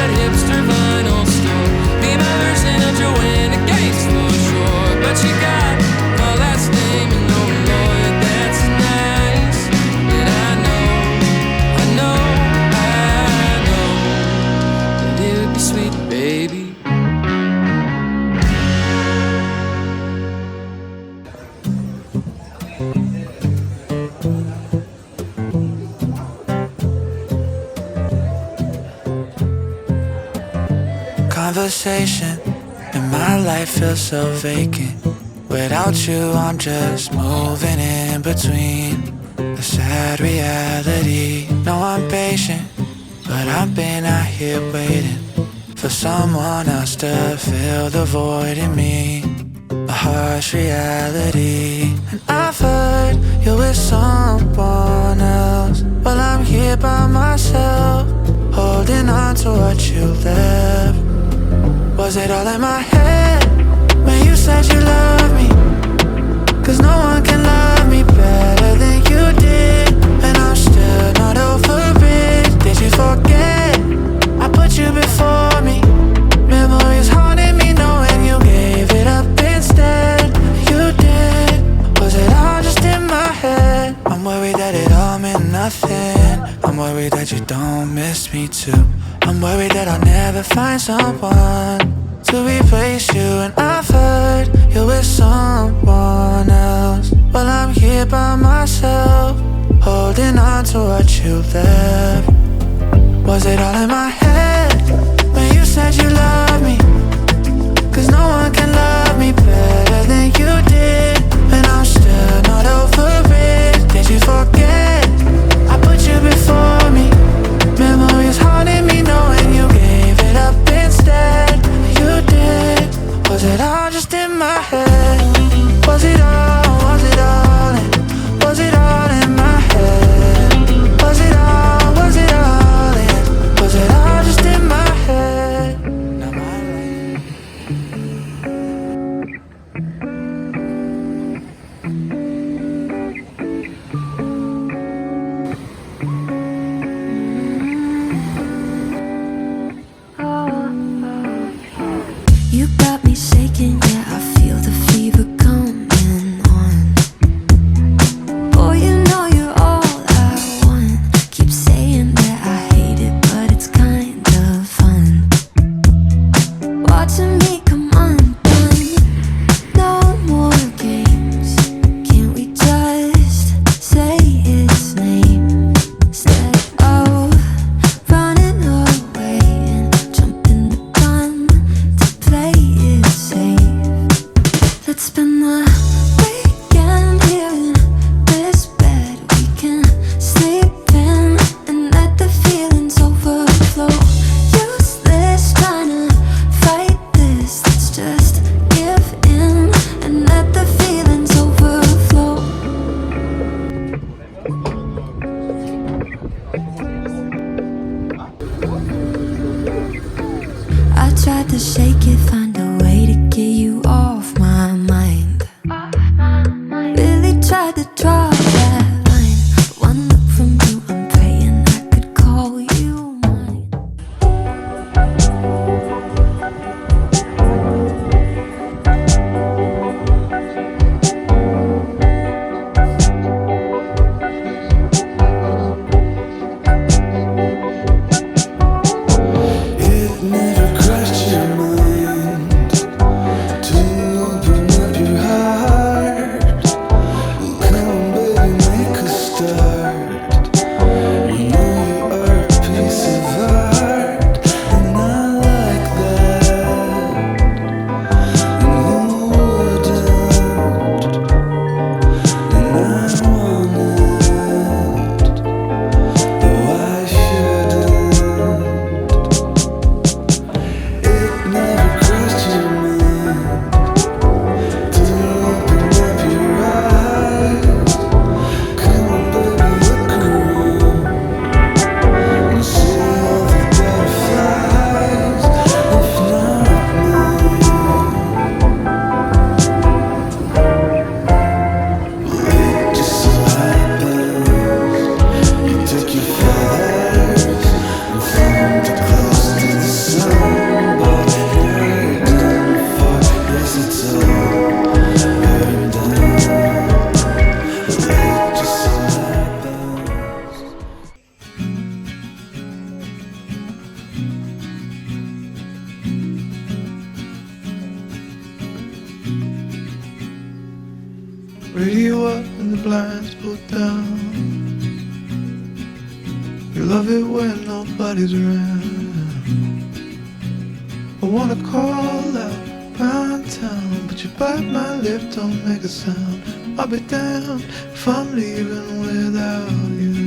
that hipster vinyl store. Be my version of Joanna Gates for sure. But you got my last name and no lawyer that's nice. But I know that it would be sweet, baby. Conversation and my life feels so vacant. Without you I'm just moving in between the sad reality. No, I'm patient, but I've been out here waiting for someone else to fill the void in me. A harsh reality. And I've heard you're with someone else. Well, I'm here by myself, holding on to what you left. Was it all in my head when you said you love me? Cause no one can love me better than you did. And I'm still not over it. Did you forget I put you before me? Memories haunting me knowing you gave it up instead. You did. Was it all just in my head? I'm worried that it all meant nothing. I'm worried that you don't miss me too. I'm worried that I'll never find someone to replace you. And I've heard you're with someone else. Well, I'm here by myself, holding on to what you left. Was it all in my head when you said you love me? Cause no one can love me better than you did. And I'm still not over it. Did you forget I put you before me? Memories haunting me knowing you gave it up instead. You did. Was it all just in my head? Was it all, was it all in, was it all in my head? Was it all, was it all in, was it all just in my head? Now my life. You got me shaking, yeah, I feel the fever coming on. Boy, you know you're all I want. Keep saying that I hate it, but it's kind of fun. Watching me come undone. No more games. Can't we just say its name instead of running away and jumping the gun to play it safe? Let's spend the weekend here in this bed we can sleep in and let the feelings overflow. Useless trying to fight this. Let's just give in and let the feelings overflow. I tried to shake it, find a way to get you off my mind. Really tried to draw that line, but one look from you, I'm praying I could call you mine. It never crossed your mind pretty you up and the blinds pulled down. You love it when nobody's around. I wanna call out round town, but you bite my lip, don't make a sound. I'll be damned if I'm leaving without you.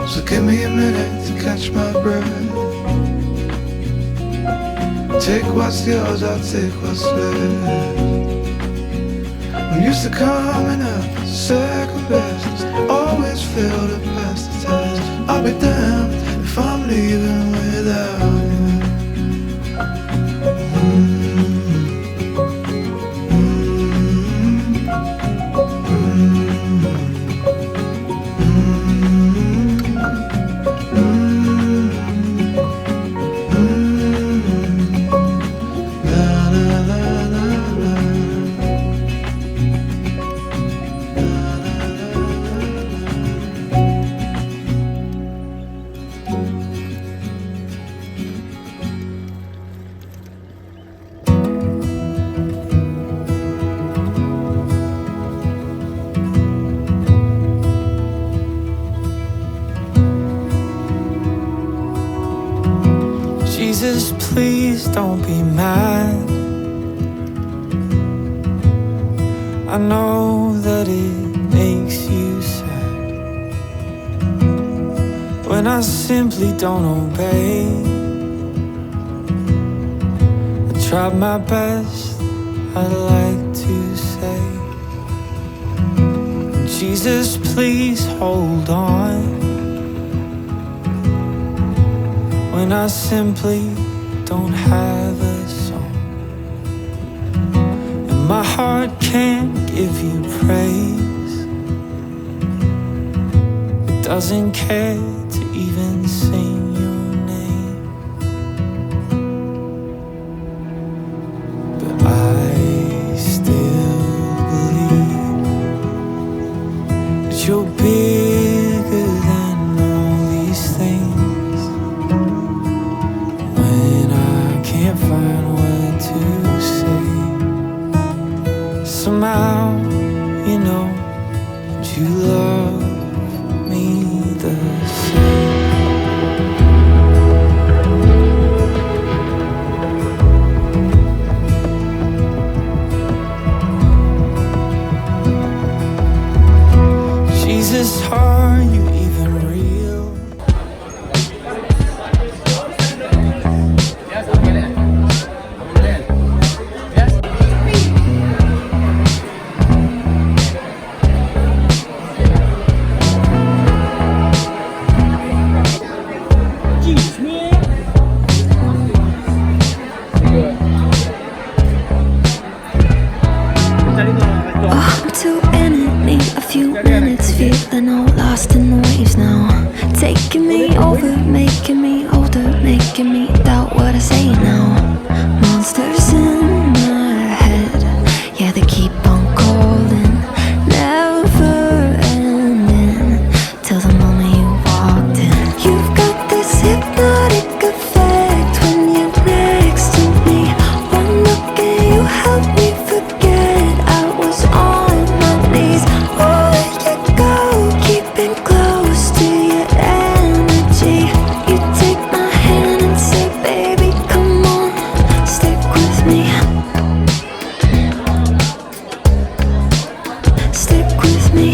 So give me a minute to catch my breath. Take what's yours, I'll take what's left. I'm used to coming up second best. Always fail to pass the test. I'll be damned if I'm leaving without you. Jesus, please don't be mad. I know that it makes you sad when I simply don't obey. I tried my best, I'd like to say. Jesus, please hold on when I simply don't have a song, and my heart can't give you praise. It doesn't care to even sing your name. But I still believe that you're bigger than all these things. Can't find what to say. Somehow, you know, that you love me the same. Jesus, are you even real? To enemy, a few minutes, feeling all lost in the waves now. Taking me over, making me older, making me doubt what I say now. Monsters in my head, yeah, they keep on calling. Never ending, till the moment you walked in. You've got this hypnotic effect when you're next to me. One look and you help me forget I was on. Stick with me.